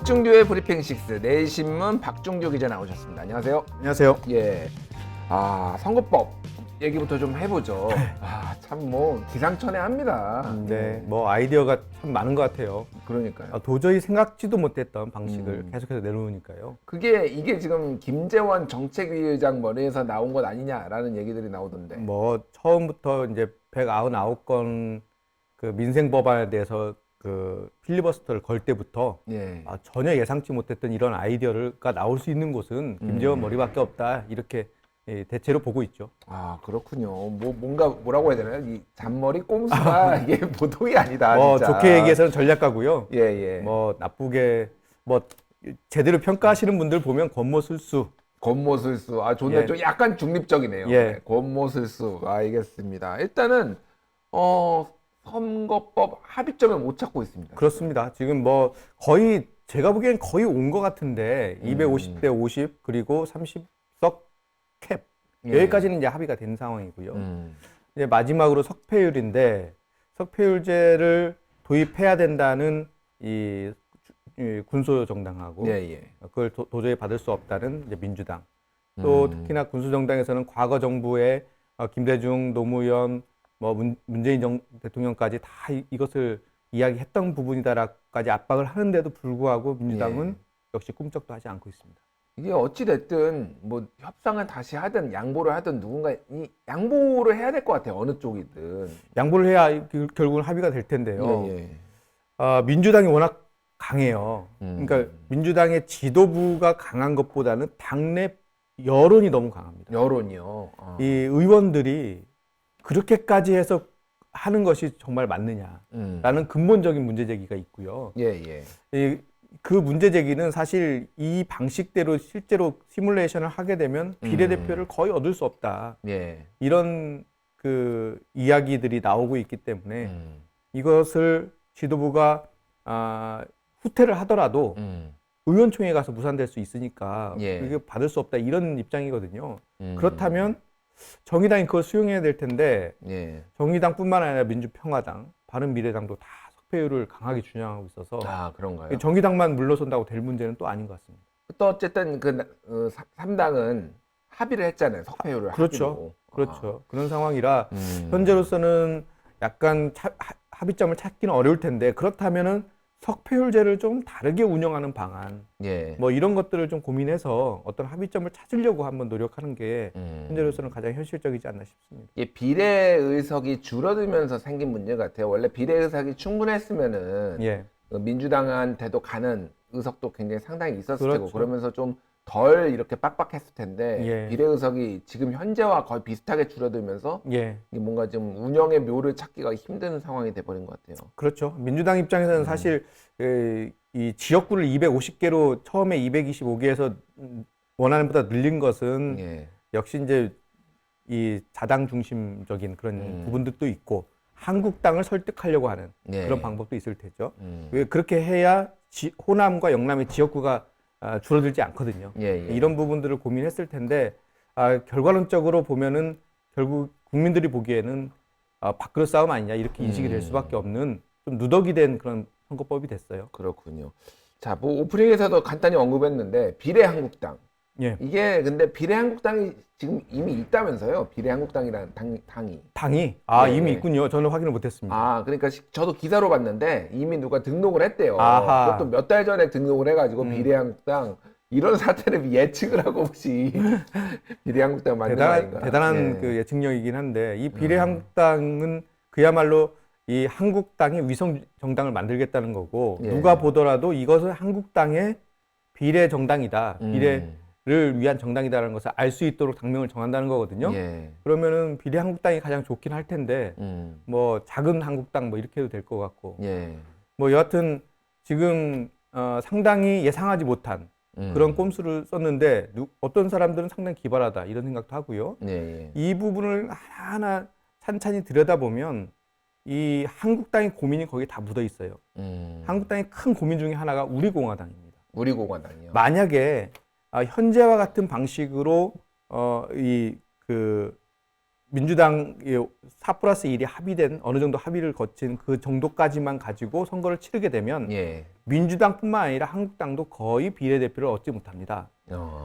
박중규의 브리핑 6 내일신문 박중규 기자 나오셨습니다. 안녕하세요. 안녕하세요. 예. 선거법 얘기부터 좀 해보죠. 참 뭐 기상천외합니다. 네, 뭐 아이디어가 참 많은 것 같아요. 그러니까요. 도저히 생각지도 못했던 방식을 계속해서 내놓으니까요. 이게 지금 김재원 정책위 의장 머리에서 나온 것 아니냐라는 얘기들이 나오던데. 뭐 처음부터 이제 199건 그 민생 법안에 대해서 그 필리버스터를 걸 때부터 예. 전혀 예상치 못했던 이런 아이디어가 나올 수 있는 곳은 김재원 머리밖에 없다, 이렇게 대체로 보고 있죠. 그렇군요. 뭐라고 해야 되나요? 이 잔머리 꼼수가 이게 보통이 아니다. 진짜. 좋게 얘기해서는 전략가고요. 예. 뭐 나쁘게 제대로 평가하시는 분들 보면 권모술수. 권모술수. 좋네. 예. 좀 약간 중립적이네요. 예. 네, 권모술수. 알겠습니다. 일단은 선거법 합의점을 못 찾고 있습니다. 그렇습니다. 지금 뭐 거의 제가 보기엔 거의 온 것 같은데 250대 50 그리고 30석 캡 예. 여기까지는 이제 합의가 된 상황이고요. 이제 마지막으로 석패율인데 석패율제를 도입해야 된다는 이 군소 정당하고 예. 그걸 도저히 받을 수 없다는 이제 민주당. 또 특히나 군소 정당에서는 과거 정부의 김대중 노무현 문재인 대통령까지 다 이것을 이야기했던 부분이다라까지 압박을 하는데도 불구하고 민주당은 역시 꿈쩍도 하지 않고 있습니다. 이게 어찌 됐든 뭐 협상을 다시 하든 양보를 하든 누군가 이 양보를 해야 될 것 같아요. 어느 쪽이든. 양보를 해야 결국은 합의가 될 텐데요. 예. 민주당이 워낙 강해요. 그러니까 민주당의 지도부가 강한 것보다는 당내 여론이 너무 강합니다. 여론이요. 이 의원들이 그렇게까지 해서 하는 것이 정말 맞느냐라는 근본적인 문제 제기가 있고요. 예. 그 문제 제기는 사실 이 방식대로 실제로 시뮬레이션을 하게 되면 비례대표를 거의 얻을 수 없다. 예. 이런 그 이야기들이 나오고 있기 때문에 이것을 지도부가 후퇴를 하더라도 의원총회에 가서 무산될 수 있으니까 이게 받을 수 없다, 이런 입장이거든요. 그렇다면 정의당이 그걸 수용해야 될 텐데 정의당뿐만 아니라 민주평화당, 바른미래당도 다 석패율을 강하게 주장하고 있어서 그런가요? 정의당만 물러선다고 될 문제는 또 아닌 것 같습니다. 또 어쨌든 그 3당은 합의를 했잖아요. 석패율을 그렇죠. 합의로. 그렇죠. 그런 상황이라 현재로서는 약간 합의점을 찾기는 어려울 텐데, 그렇다면은 석패율제를 좀 다르게 운영하는 방안, 뭐 이런 것들을 좀 고민해서 어떤 합의점을 찾으려고 한번 노력하는 게 현재로서는 가장 현실적이지 않나 싶습니다. 비례 의석이 줄어들면서 생긴 문제 같아요. 원래 비례 의석이 충분했으면은 민주당한테도 가는 의석도 굉장히 상당히 있었을 테고, 그러면서 좀 덜 이렇게 빡빡했을 텐데 비례 의석이 지금 현재와 거의 비슷하게 줄어들면서 이게 뭔가 좀 운영의 묘를 찾기가 힘든 상황이 돼버린 것 같아요. 그렇죠. 민주당 입장에서는 사실 이 지역구를 250개로 처음에 225개에서 원하는 보다 늘린 것은 역시 이제 이 자당 중심적인 그런 부분들도 있고 한국당을 설득하려고 하는 그런 방법도 있을 테죠. 왜 그렇게 해야 호남과 영남의 지역구가 줄어들지 않거든요. 이런 부분들을 고민했을 텐데 결과론적으로 보면은 결국 국민들이 보기에는 밥그릇 싸움 아니냐, 이렇게 인식이 될 수밖에 없는 좀 누더기 된 그런 선거법이 됐어요. 그렇군요. 자, 뭐 오프닝에서도 간단히 언급했는데 비례한국당. 이게 근데 비례한국당이 지금 이미 있다면서요? 비례한국당이라는 당이. 이미 있군요. 저는 확인을 못했습니다. 그러니까 저도 기사로 봤는데 이미 누가 등록을 했대요. 아하. 그것도 몇 달 전에 등록을 해가지고 비례한국당, 이런 사태를 예측을 하고 혹시 비례한국당 만든 거 아닌가? 대단한 그 예측력이긴 한데, 이 비례한국당은 그야말로 이 한국당의 위성 정당을 만들겠다는 거고, 누가 보더라도 이것은 한국당의 비례 정당이다, 비례를 위한 정당이다라는 것을 알 수 있도록 당명을 정한다는 거거든요. 그러면은 비례 한국당이 가장 좋긴 할 텐데, 뭐 작은 한국당 뭐 이렇게 해도 될 것 같고, 뭐 여하튼 지금 상당히 예상하지 못한 그런 꼼수를 썼는데, 어떤 사람들은 상당히 기발하다, 이런 생각도 하고요. 이 부분을 하나하나 찬찬히 들여다보면 이 한국당의 고민이 거기에 다 묻어 있어요. 한국당의 큰 고민 중에 하나가 우리공화당입니다. 우리공화당이요. 만약에 현재와 같은 방식으로 민주당 4+1이 합의된 어느 정도 합의를 거친 그 정도까지만 가지고 선거를 치르게 되면 예. 민주당뿐만 아니라 한국당도 거의 비례대표를 얻지 못합니다.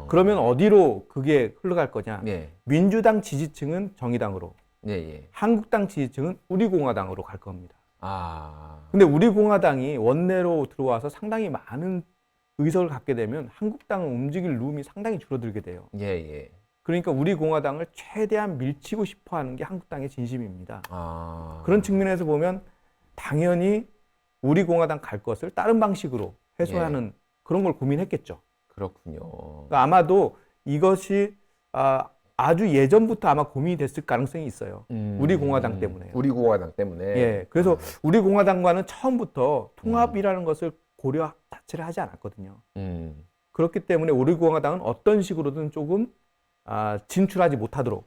그러면 어디로 그게 흘러갈 거냐? 예. 민주당 지지층은 정의당으로, 예, 예. 한국당 지지층은 우리공화당으로 갈 겁니다. 아. 근데 우리공화당이 원내로 들어와서 상당히 많은 의석을 갖게 되면 한국당을 움직일 룸이 상당히 줄어들게 돼요. 예, 예. 그러니까 우리공화당을 최대한 밀치고 싶어 하는 게 한국당의 진심입니다. 아. 그런 측면에서 보면 당연히 우리공화당 갈 것을 다른 방식으로 해소하는 그런 걸 고민했겠죠. 그렇군요. 그러니까 아마도 이것이 아주 예전부터 아마 고민이 됐을 가능성이 있어요. 우리공화당 때문에. 우리공화당 때문에. 예. 그래서 우리공화당과는 처음부터 통합이라는 것을 고려 자체를 하지 않았거든요. 그렇기 때문에 우리공화당은 어떤 식으로든 조금 진출하지 못하도록.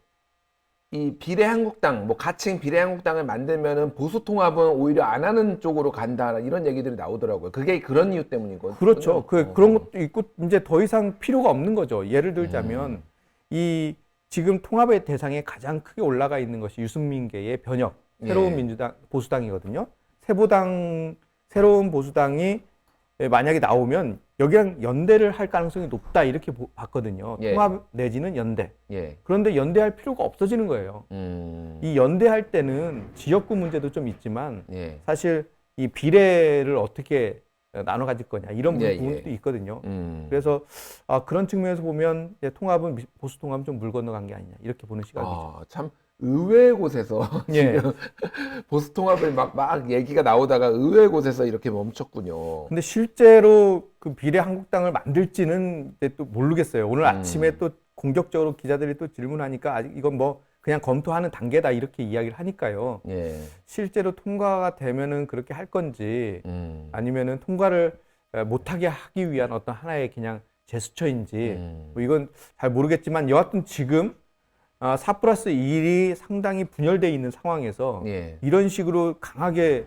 이 비례한국당, 뭐 가칭 비례한국당을 만들면은 보수 통합은 오히려 안 하는 쪽으로 간다 이런 얘기들이 나오더라고요. 그게 그런 이유 때문이거든요. 그렇죠. 그런 것도 있고 이제 더 이상 필요가 없는 거죠. 예를 들자면 이 지금 통합의 대상에 가장 크게 올라가 있는 것이 유승민계의 변혁, 새로운 민주당 보수당이거든요. 새로운 보수당이 만약에 나오면 여기랑 연대를 할 가능성이 높다 이렇게 봤거든요. 통합 내지는 연대. 그런데 연대할 필요가 없어지는 거예요. 이 연대할 때는 지역구 문제도 좀 있지만 사실 이 비례를 어떻게 나눠 가질 거냐 이런 부분도 있거든요. 그래서 그런 측면에서 보면 통합은 보수 통합은 좀 물 건너간 게 아니냐 이렇게 보는 시각이죠. 참 의외의 곳에서 지금 보수 통합을 막 얘기가 나오다가 의외의 곳에서 이렇게 멈췄군요. 근데 실제로 그 비례 한국당을 만들지는 또 모르겠어요. 오늘 아침에 또 공격적으로 기자들이 또 질문하니까 아직 이건 뭐 그냥 검토하는 단계다 이렇게 이야기를 하니까요. 실제로 통과가 되면은 그렇게 할 건지 아니면은 통과를 못하게 하기 위한 어떤 하나의 그냥 제스처인지 뭐 이건 잘 모르겠지만 여하튼 지금 4+1이 상당히 분열되어 있는 상황에서 이런 식으로 강하게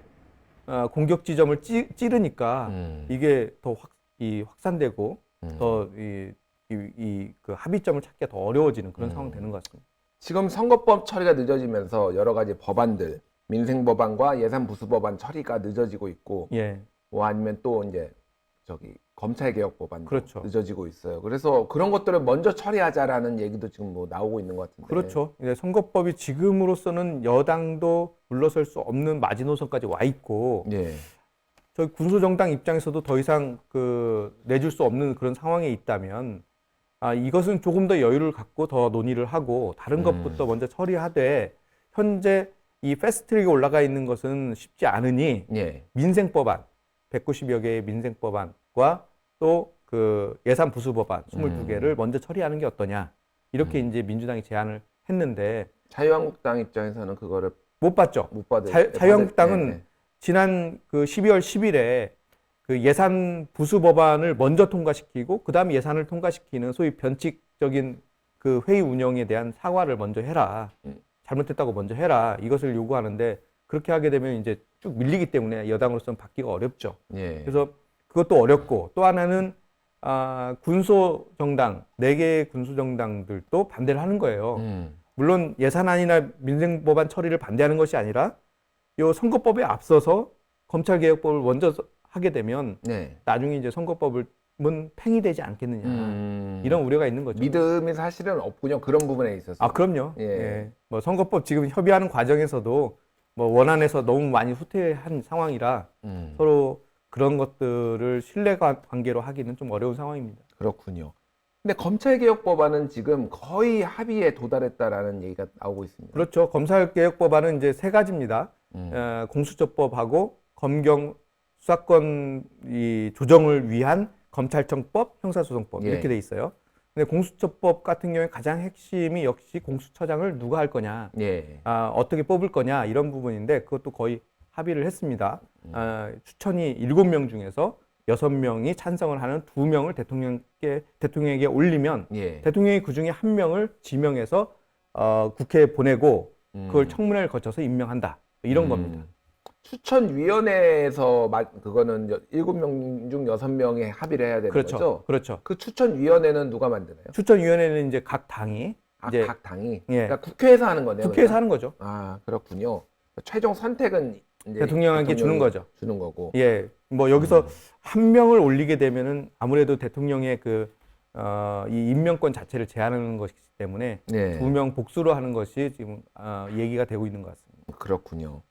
공격 지점을 찌르니까 이게 더 확산되고 더 그 합의점을 찾기가 더 어려워지는 그런 상황이 되는 것 같습니다. 지금 선거법 처리가 늦어지면서 여러 가지 법안들, 민생법안과 예산부수법안 처리가 늦어지고 있고, 뭐 아니면 또 이제 검찰개혁 법안도 늦어지고 있어요. 그래서 그런 것들을 먼저 처리하자라는 얘기도 지금 뭐 나오고 있는 것 같은데. 그렇죠. 선거법이 지금으로서는 여당도 물러설 수 없는 마지노선까지 와 있고, 저희 군소정당 입장에서도 더 이상 내줄 수 없는 그런 상황에 있다면, 이것은 조금 더 여유를 갖고 더 논의를 하고 다른 것부터 먼저 처리하되 현재 이 패스트트랙에 올라가 있는 것은 쉽지 않으니 민생법안 190여 개의 민생법안과 또 그 예산부수법안 22개를 먼저 처리하는 게 어떠냐 이렇게 이제 민주당이 제안을 했는데 자유한국당 입장에서는 그거를 못 받죠. 못 받을 자유한국당은 지난 그 12월 10일에 그 예산 부수 법안을 먼저 통과시키고 그다음에 예산을 통과시키는 소위 변칙적인 그 회의 운영에 대한 사과를 먼저 해라. 잘못했다고 먼저 해라. 이것을 요구하는데 그렇게 하게 되면 이제 쭉 밀리기 때문에 여당으로서는 받기가 어렵죠. 그래서 그것도 어렵고 또 하나는 군소정당, 4개의 군소정당들도 반대를 하는 거예요. 물론 예산안이나 민생법안 처리를 반대하는 것이 아니라 요 선거법에 앞서서 검찰개혁법을 먼저 하게 되면 나중에 이제 선거법은 팽이되지 않겠느냐 이런 우려가 있는 거죠. 믿음이 사실은 없군요. 그런 부분에 있어서. 그럼요. 뭐 선거법 지금 협의하는 과정에서도 뭐 원안에서 너무 많이 후퇴한 상황이라 서로 그런 것들을 신뢰 관계로 하기는 좀 어려운 상황입니다. 그렇군요. 근데 검찰개혁법안은 지금 거의 합의에 도달했다라는 얘기가 나오고 있습니다. 그렇죠. 검찰개혁법안은 이제 3가지입니다. 공수처법하고 검경 수사권 조정을 위한 검찰청법, 형사소송법 이렇게 돼 있어요. 근데 공수처법 같은 경우에 가장 핵심이 역시 공수처장을 누가 할 거냐, 어떻게 뽑을 거냐 이런 부분인데 그것도 거의 합의를 했습니다. 추천이 7명 중에서 6명이 찬성을 하는 2명을 대통령에게 올리면 대통령이 그중에 1명을 지명해서 국회에 보내고 그걸 청문회를 거쳐서 임명한다 이런 겁니다. 추천위원회에서 그거는 7명 중 6명이 합의를 해야 되는 거죠? 그렇죠. 그 추천위원회는 누가 만드나요? 추천위원회는 이제 각 당이 이제 각 당이. 예. 그러니까 국회에서 하는 거네요. 국회에서 그러니까? 하는 거죠. 아, 그렇군요. 최종 선택은 이제 대통령에게 주는 거죠. 주는 거고. 예. 뭐 여기서 한 명을 올리게 되면은 아무래도 대통령의 이 임명권 자체를 제한하는 것이기 때문에 네. 2명 복수로 하는 것이 지금 얘기가 되고 있는 것 같습니다. 그렇군요.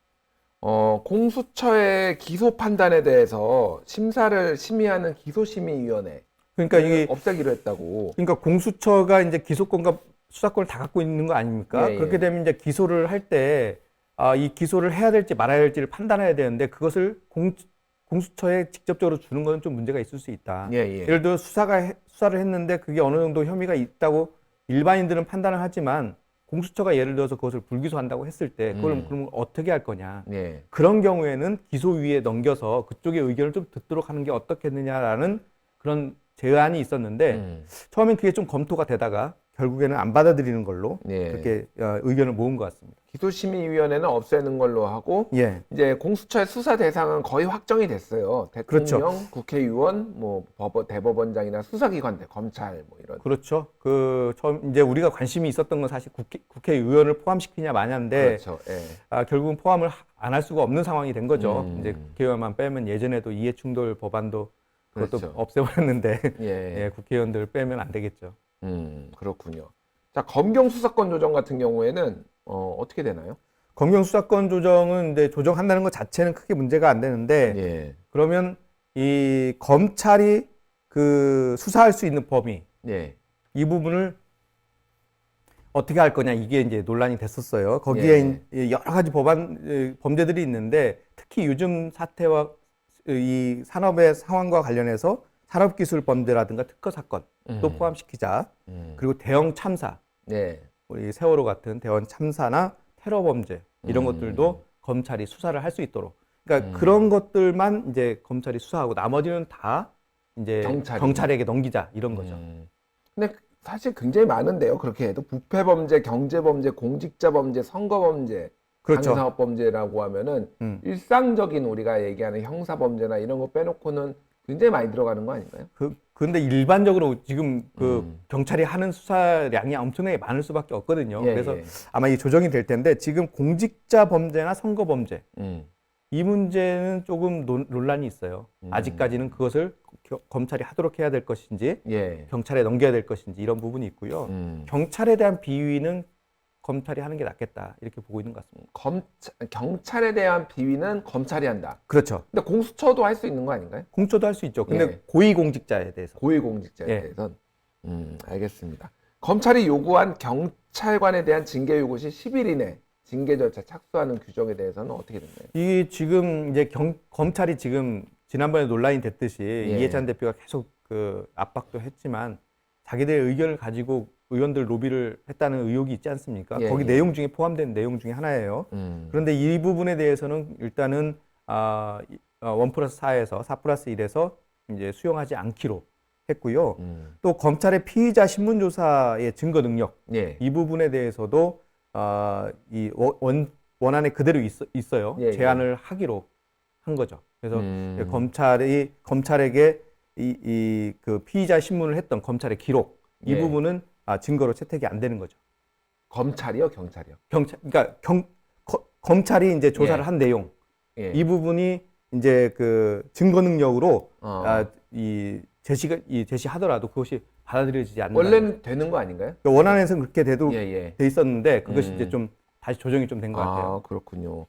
공수처의 기소 판단에 대해서 심의하는 기소심의위원회. 그러니까 이게 없애기로 했다고. 그러니까 공수처가 이제 기소권과 수사권을 다 갖고 있는 거 아닙니까? 예, 예. 그렇게 되면 이제 기소를 할 때 이 기소를 해야 될지 말아야 될지를 판단해야 되는데 그것을 공수처에 직접적으로 주는 것은 좀 문제가 있을 수 있다. 예, 예. 예를 들어 수사를 했는데 그게 어느 정도 혐의가 있다고 일반인들은 판단을 하지만 공수처가 예를 들어서 그것을 불기소한다고 했을 때 그걸 그럼 어떻게 할 거냐. 예. 그런 경우에는 기소위에 넘겨서 그쪽의 의견을 좀 듣도록 하는 게 어떻겠느냐라는 그런 제안이 있었는데 처음엔 그게 좀 검토가 되다가 결국에는 안 받아들이는 걸로 예. 그렇게 의견을 모은 것 같습니다. 기소심의위원회는 없애는 걸로 하고 예. 이제 공수처의 수사 대상은 거의 확정이 됐어요. 대통령, 그렇죠. 국회의원, 뭐 대법원장이나 수사기관들, 검찰 뭐 이런. 그렇죠. 처음 이제 우리가 관심이 있었던 건 사실 국회의원을 포함시키냐 마냐인데 그렇죠. 예. 결국은 포함을 안 할 수가 없는 상황이 된 거죠. 이제 국회의원만 빼면 예전에도 이해충돌 법안도 그것도 그렇죠. 없애버렸는데 예. 예, 국회의원들 빼면 안 되겠죠. 그렇군요. 자, 검경 수사권 조정 같은 경우에는 어떻게 되나요? 검경 수사권 조정은 이제 조정한다는 것 자체는 크게 문제가 안 되는데 예. 그러면 이 검찰이 수사할 수 있는 범위 예. 이 부분을 어떻게 할 거냐 이게 이제 논란이 됐었어요. 거기에 여러 가지 범죄들이 있는데 특히 요즘 사태와 이 산업의 상황과 관련해서 산업기술 범죄라든가 특허 사건도 포함시키자. 그리고 대형 참사, 네. 우리 세월호 같은 대형 참사나 테러 범죄 이런 것들도 검찰이 수사를 할 수 있도록. 그러니까 그런 것들만 이제 검찰이 수사하고 나머지는 다 이제 경찰에게 넘기자 이런 거죠. 근데 사실 굉장히 많은데요. 그렇게 해도 부패범죄, 경제범죄, 공직자범죄, 선거범죄, 그렇죠. 방사업범죄라고 하면은 일상적인 우리가 얘기하는 형사범죄나 이런 거 빼놓고는 굉장히 많이 들어가는 거 아닌가요? 그런데 일반적으로 지금 경찰이 하는 수사량이 엄청나게 많을 수밖에 없거든요. 예, 그래서 예. 아마 이 조정이 될 텐데 지금 공직자 범죄나 선거 범죄 이 문제는 조금 논란이 있어요. 아직까지는 그것을 검찰이 하도록 해야 될 것인지 예. 경찰에 넘겨야 될 것인지 이런 부분이 있고요. 경찰에 대한 비위는 검찰이 하는 게 낫겠다 이렇게 보고 있는 것 같습니다. 경찰에 대한 비위는 검찰이 한다. 그렇죠. 근데 공수처도 할 수 있는 거 아닌가요? 공처도 할 수 있죠. 근데 예. 고위공직자에 대해서. 고위공직자에 예. 대해서는. 알겠습니다. 검찰이 요구한 경찰관에 대한 징계 요구시 10일 이내 징계 절차 착수하는 규정에 대해서는 어떻게 됐나요? 이게 지금 이제 검찰이 지금 지난번에 논란이 됐듯이 이해찬 대표가 계속 압박도 했지만 자기들의 의견을 가지고 의원들 로비를 했다는 의혹이 있지 않습니까? 예, 거기 예. 내용 중에 포함된 내용 중에 하나예요. 그런데 이 부분에 대해서는 일단은 1+4에서 4+1에서 이제 수용하지 않기로 했고요. 또 검찰의 피의자 신문조사의 증거 능력 예. 이 부분에 대해서도 이 원안에 그대로 있어요. 예, 제안을 하기로 한 거죠. 그래서 검찰에게 그 피의자 신문을 했던 검찰의 기록 이 예. 부분은 증거로 채택이 안 되는 거죠. 검찰이요, 경찰이요? 그러니까 검찰이 이제 조사를 예. 한 내용 예. 이 부분이 이제 증거 능력으로 제시하더라도 그것이 받아들여지지 않는. 원래는 되는 거 아닌가요? 그러니까 원안에서는 그렇게 돼 있었는데 그것이 이제 좀 다시 조정이 좀 된 것 같아요. 그렇군요.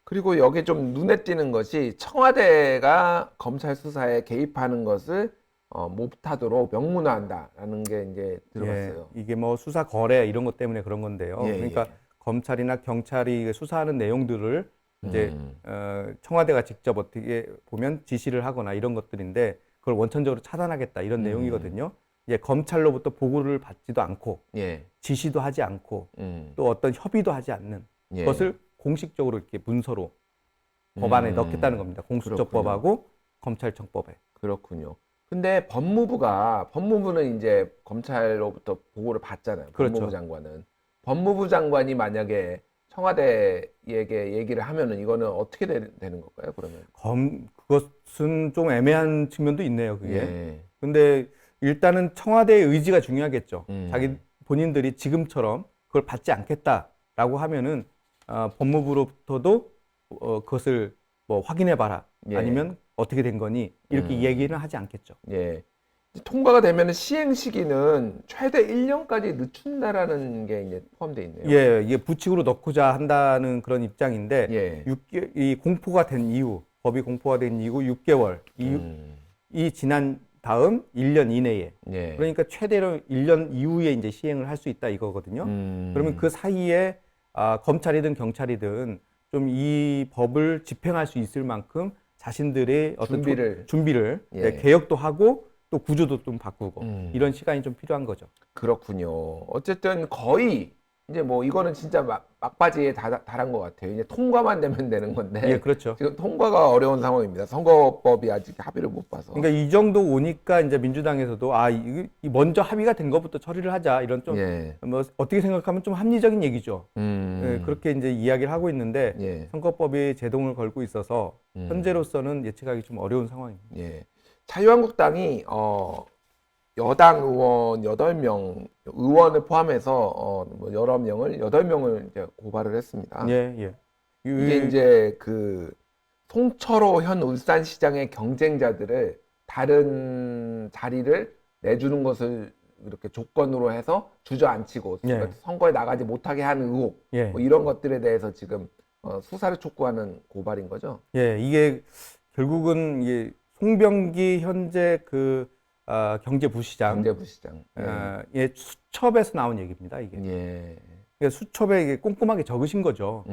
그리고 여기 좀 눈에 띄는 것이 청와대가 검찰 수사에 개입하는 것을 못하도록 명문화한다라는 게 이제 들어갔어요. 예, 이게 뭐 수사 거래 이런 것 때문에 그런 건데요. 예, 그러니까 예. 검찰이나 경찰이 수사하는 내용들을 이제 청와대가 직접 어떻게 보면 지시를 하거나 이런 것들인데 그걸 원천적으로 차단하겠다 이런 내용이거든요. 이제 검찰로부터 보고를 받지도 않고 예. 지시도 하지 않고 또 어떤 협의도 하지 않는 예. 것을 공식적으로 이렇게 문서로 법안에 넣겠다는 겁니다. 공수처법하고 검찰청법에. 그렇군요. 근데 법무부는 이제 검찰로부터 보고를 받잖아요. 그렇죠. 법무부 장관은. 법무부 장관이 만약에 청와대에게 얘기를 하면은 이거는 어떻게 되는 건가요, 그러면? 그것은 좀 애매한 측면도 있네요, 그게. 예. 근데 일단은 청와대의 의지가 중요하겠죠. 본인들이 지금처럼 그걸 받지 않겠다라고 하면은 법무부로부터도 그것을 뭐 확인해봐라 예. 아니면 어떻게 된 거니 이렇게 얘기는 하지 않겠죠. 예. 통과가 되면 시행 시기는 최대 1년까지 늦춘다라는 게 이제 포함되어 있네요. 예, 이게 부칙으로 넣고자 한다는 그런 입장인데 예. 이 공포가 된 이후 법이 공포가 된 이후 6개월 이 지난 다음 1년 이내에 예. 그러니까 최대로 1년 이후에 이제 시행을 할 수 있다 이거거든요. 그러면 그 사이에 검찰이든 경찰이든 좀 이 법을 집행할 수 있을 만큼 자신들의 어떤 준비를 예. 개혁도 하고 또 구조도 좀 바꾸고 이런 시간이 좀 필요한 거죠. 그렇군요. 어쨌든 거의 이제 뭐 이거는 진짜 막바지에 달한 것 같아요. 이제 통과만 되면 되는 건데. 예, 그렇죠. 지금 통과가 어려운 상황입니다. 선거법이 아직 합의를 못 봐서. 그러니까 이 정도 오니까 이제 민주당에서도 이 먼저 합의가 된 것부터 처리를 하자 이런 좀 뭐 어떻게 생각하면 좀 합리적인 얘기죠. 예, 그렇게 이제 이야기를 하고 있는데 선거법이 제동을 걸고 있어서 현재로서는 예측하기 좀 어려운 상황입니다. 예. 자유한국당이 여당 의원 8명, 의원을 포함해서 뭐 여러 명을 8명을 이제 고발을 했습니다. 예, 예. 이게 이제 그 송철호 현 울산시장의 경쟁자들을 다른 자리를 내주는 것을 이렇게 조건으로 해서 주저앉히고 선거에 나가지 못하게 하는 의혹 뭐 이런 것들에 대해서 지금 수사를 촉구하는 고발인 거죠. 예, 이게 결국은 이게 송병기 현재 그 경제부시장 예, 수첩에서 나온 얘기입니다. 이게. 예. 그러니까 수첩에 이게 꼼꼼하게 적으신 거죠.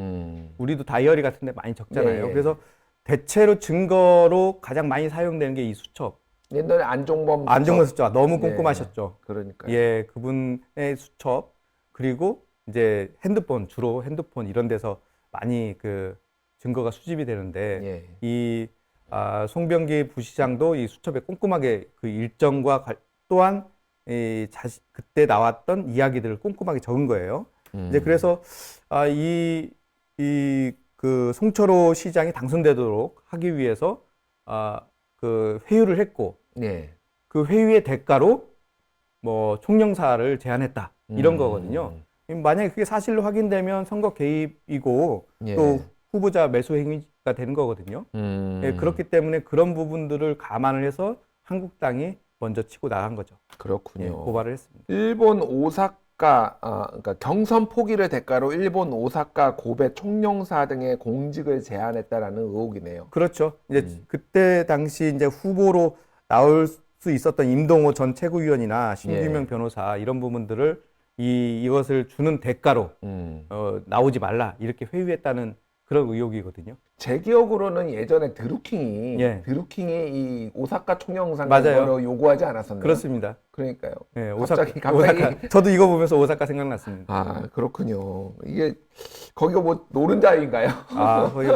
우리도 다이어리 같은데 많이 적잖아요. 그래서 대체로 증거로 가장 많이 사용되는 게 이 수첩. 옛날에 안종범 수첩 너무 꼼꼼하셨죠. 그러니까요. 예, 그분의 수첩 그리고 이제 주로 핸드폰 이런 데서 많이 그 증거가 수집이 되는데 이 송병기 부시장도 이 수첩에 꼼꼼하게 그 일정과 또한 그때 나왔던 이야기들을 꼼꼼하게 적은 거예요. 이제 그래서 그 송철호 시장이 당선되도록 하기 위해서 그 회유를 했고 그 회유의 대가로 뭐 총영사를 제안했다 이런 거거든요. 만약에 그게 사실로 확인되면 선거 개입이고 또 후보자 매수 행위가 되는 거거든요. 예, 그렇기 때문에 그런 부분들을 감안을 해서 한국당이 먼저 치고 나간 거죠. 그렇군요. 예, 고발을 했습니다. 일본 오사카, 그러니까 경선 포기를 대가로 일본 오사카 고베 총영사 등의 공직을 제안했다라는 의혹이네요. 그렇죠. 이제 그때 당시 이제 후보로 나올 수 있었던 임동호 전 최고위원이나 신규명 변호사 이런 부분들을 이것을 주는 대가로 나오지 말라 이렇게 회유했다는 그런 의혹이거든요. 제 기억으로는 예전에 드루킹이 이 오사카 총영사를 요구하지 않았었나요? 그렇습니다. 그러니까요. 네, 갑자기. 저도 이거 보면서 오사카 생각났습니다. 아, 그렇군요. 이게 거기가 뭐 노른자리인가요? 거기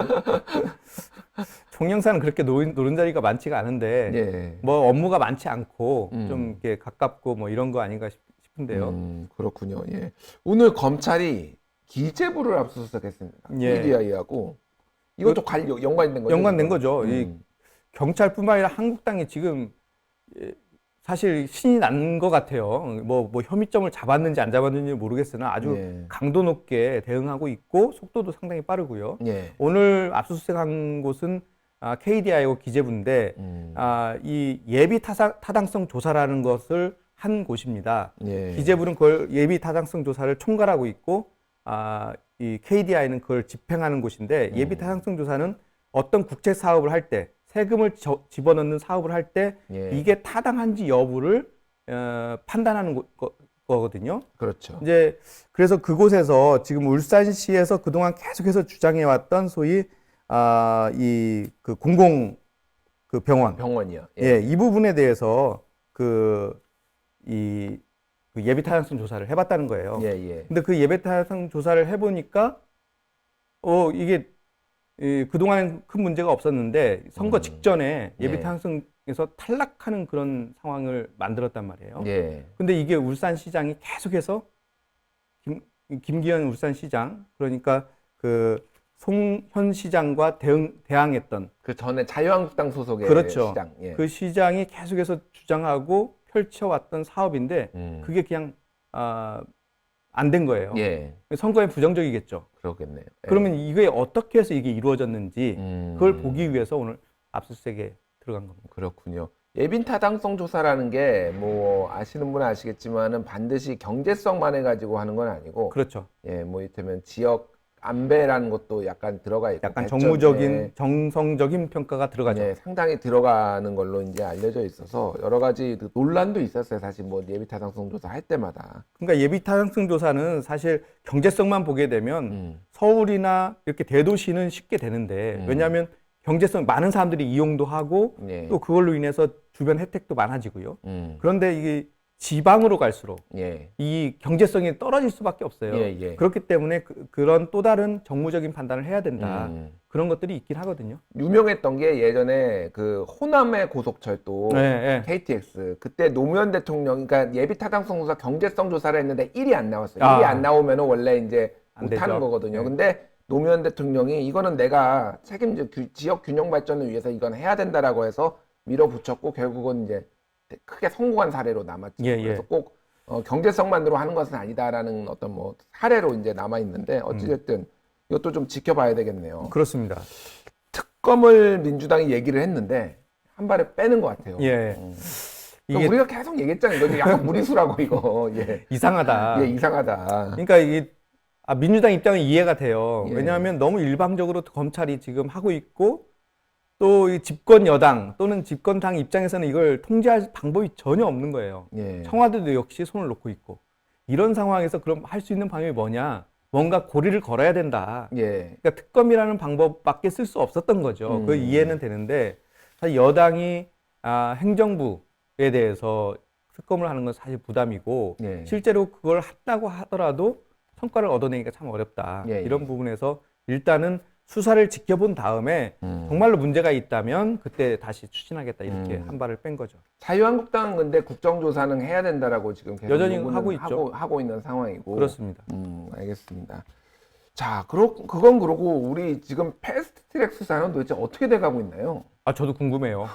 총영사는 그렇게 노른자리가 많지가 않은데 뭐 업무가 많지 않고 좀 이렇게 가깝고 뭐 이런 거 아닌가 싶은데요. 그렇군요. 예. 오늘 검찰이 기재부를 압수수색했습니다. KDI하고 이것도 연관된 거죠? 연관된 거죠. 이 경찰뿐만 아니라 한국당이 지금 사실 신이 난 것 같아요. 뭐 혐의점을 잡았는지 안 잡았는지 모르겠으나 아주 강도 높게 대응하고 있고 속도도 상당히 빠르고요. 오늘 압수수색한 곳은 KDI하고 기재부인데 이 예비 타당성 조사라는 것을 한 곳입니다. 기재부는 그걸 예비 타당성 조사를 총괄하고 있고 이 KDI는 그걸 집행하는 곳인데 예비 타당성 조사는 어떤 국책 사업을 할 때 세금을 집어넣는 사업을 할 때 이게 타당한지 여부를 판단하는 거거든요. 그렇죠. 이제 그래서 그곳에서 지금 울산시에서 그동안 계속해서 주장해왔던 소위 이 그 공공 그 병원이요. 이 부분에 대해서 이 예비 타당성 조사를 해봤다는 거예요. 근데 그 예비 타당성 조사를 해보니까 이게 그동안 큰 문제가 없었는데 선거 직전에 예비 타당성에서 탈락하는 그런 상황을 만들었단 말이에요. 근데 이게 울산시장이 계속해서 김기현 울산시장 그러니까 그 송현 시장과 대항했던 그 전에 자유한국당 소속의 시장. 그 시장이 계속해서 주장하고 펼쳐왔던 사업인데 그게 그냥 안 된 거예요. 예. 선거에 부정적이겠죠. 그렇겠네요. 예. 그러면 이게 어떻게 해서 이게 이루어졌는지 그걸 보기 위해서 오늘 압수수색에 들어간 겁니다. 그렇군요. 예빈 타당성 조사라는 게 뭐 아시는 분은 아시겠지만은 반드시 경제성만 해가지고 하는 건 아니고, 그렇죠. 예, 뭐 이를테면 지역 안배라는 것도 약간 들어가 있고, 약간 대전, 정무적인, 예, 정성적인 평가가 들어가죠. 예, 상당히 들어가는 걸로 이제 알려져 있어서 여러 가지 그 논란도 있었어요. 사실 뭐 예비 타당성 조사 할 때마다. 그러니까 예비 타당성 조사는 사실 경제성만 보게 되면 서울이나 이렇게 대도시는 쉽게 되는데 왜냐하면 경제성 많은 사람들이 이용도 하고 예. 또 그걸로 인해서 주변 혜택도 많아지고요. 음. 그런데 이게 지방으로 갈수록 예. 이 경제성이 떨어질 수밖에 없어요. 예, 예. 그렇기 때문에 그런 또 다른 정무적인 판단을 해야 된다. 음. 그런 것들이 있긴 하거든요. 유명했던 게 예전에 그 호남의 고속철도 네, KTX 그때 노무현 대통령 그러니까 예비 타당성 조사 경제성 조사를 했는데 1이 안 나왔어요. 아. 1이 안 나오면 원래 이제 안 못 하는 되죠. 거거든요. 네. 근데 노무현 대통령이 이거는 내가 책임져 지역 균형 발전을 위해서 이건 해야 된다라고 해서 밀어붙였고 결국은 이제 크게 성공한 사례로 남았죠. 예, 예. 그래서 꼭 경제성만으로 하는 것은 아니다라는 어떤 뭐 사례로 이제 남아 있는데 어찌됐든 이것도 좀 지켜봐야 되겠네요. 그렇습니다. 특검을 민주당이 얘기를 했는데 한 발에 빼는 것 같아요. 예. 이게 우리가 계속 얘기했잖아요. 이거 약간 무리수라고 이거. 예. 이상하다. 예, 이상하다. 그러니까 이게 민주당 입장은 이해가 돼요. 예. 왜냐하면 너무 일방적으로 검찰이 지금 하고 있고 또 이 집권 여당 또는 집권당 입장에서는 이걸 통제할 방법이 전혀 없는 거예요. 예. 청와대도 역시 손을 놓고 있고 이런 상황에서 그럼 할 수 있는 방법이 뭐냐? 뭔가 고리를 걸어야 된다. 예. 그러니까 특검이라는 방법밖에 쓸 수 없었던 거죠. 그 이해는 되는데 사실 여당이 행정부에 대해서 특검을 하는 건 사실 부담이고 예. 실제로 그걸 한다고 하더라도 성과를 얻어내기가 참 어렵다. 예, 예. 이런 부분에서 일단은 수사를 지켜본 다음에 정말로 문제가 있다면 그때 다시 추진하겠다 이렇게 한 발을 뺀 거죠. 자유한국당은 근데 국정조사는 해야 된다라고 지금 계속 여전히 요구는 하고 있죠. 하고 있는 상황이고. 그렇습니다. 알겠습니다. 자, 그건 그러고 우리 지금 패스트트랙 수사는 도대체 어떻게 돼가고 있나요? 저도 궁금해요.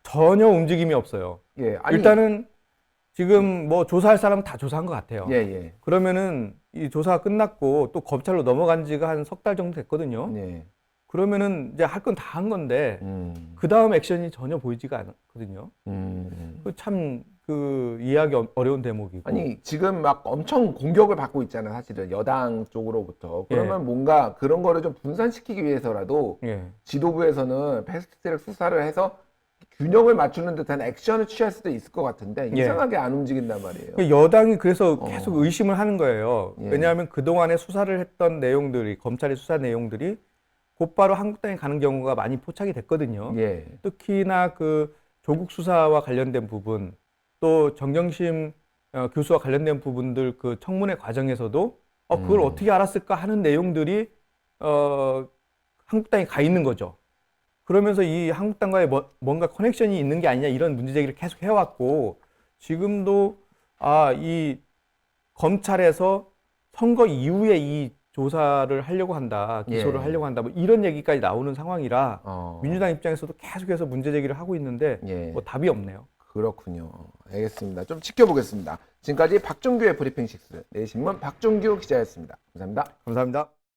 전혀 움직임이 없어요. 예, 아니, 일단은 지금 뭐 조사할 사람은 다 조사한 것 같아요. 예, 예. 그러면은 이 조사가 끝났고 또 검찰로 넘어간 지가 한 3달 정도 됐거든요. 예. 그러면은 이제 할 건 다 한 건데 그 다음 액션이 전혀 보이지가 않거든요. 참 이해하기 어려운 대목이고. 아니 지금 막 엄청 공격을 받고 있잖아요. 사실은 여당 쪽으로부터. 그러면 예. 뭔가 그런 거를 좀 분산시키기 위해서라도 예. 지도부에서는 패스트트랙 수사를 해서 균형을 맞추는 듯한 액션을 취할 수도 있을 것 같은데 예. 이상하게 안 움직인단 말이에요. 여당이 그래서 계속 의심을 하는 거예요. 예. 왜냐하면 그동안에 수사를 했던 내용들이 검찰의 수사 내용들이 곧바로 한국당에 가는 경우가 많이 포착이 됐거든요. 예. 특히나 그 조국 수사와 관련된 부분 또 정경심 교수와 관련된 부분들 그 청문회 과정에서도 그걸 어떻게 알았을까 하는 내용들이 한국당에 가 있는 거죠. 그러면서 이 한국당과의 뭔가 커넥션이 있는 게 아니냐 이런 문제 제기를 계속 해왔고 지금도 이 검찰에서 선거 이후에 이 조사를 하려고 한다, 기소를 예. 하려고 한다, 뭐 이런 얘기까지 나오는 상황이라 어. 민주당 입장에서도 계속해서 문제 제기를 하고 있는데 예. 뭐 답이 없네요. 그렇군요. 알겠습니다. 좀 지켜보겠습니다. 지금까지 박준규의 브리핑 식스 내신문 박준규 기자였습니다. 감사합니다. 감사합니다.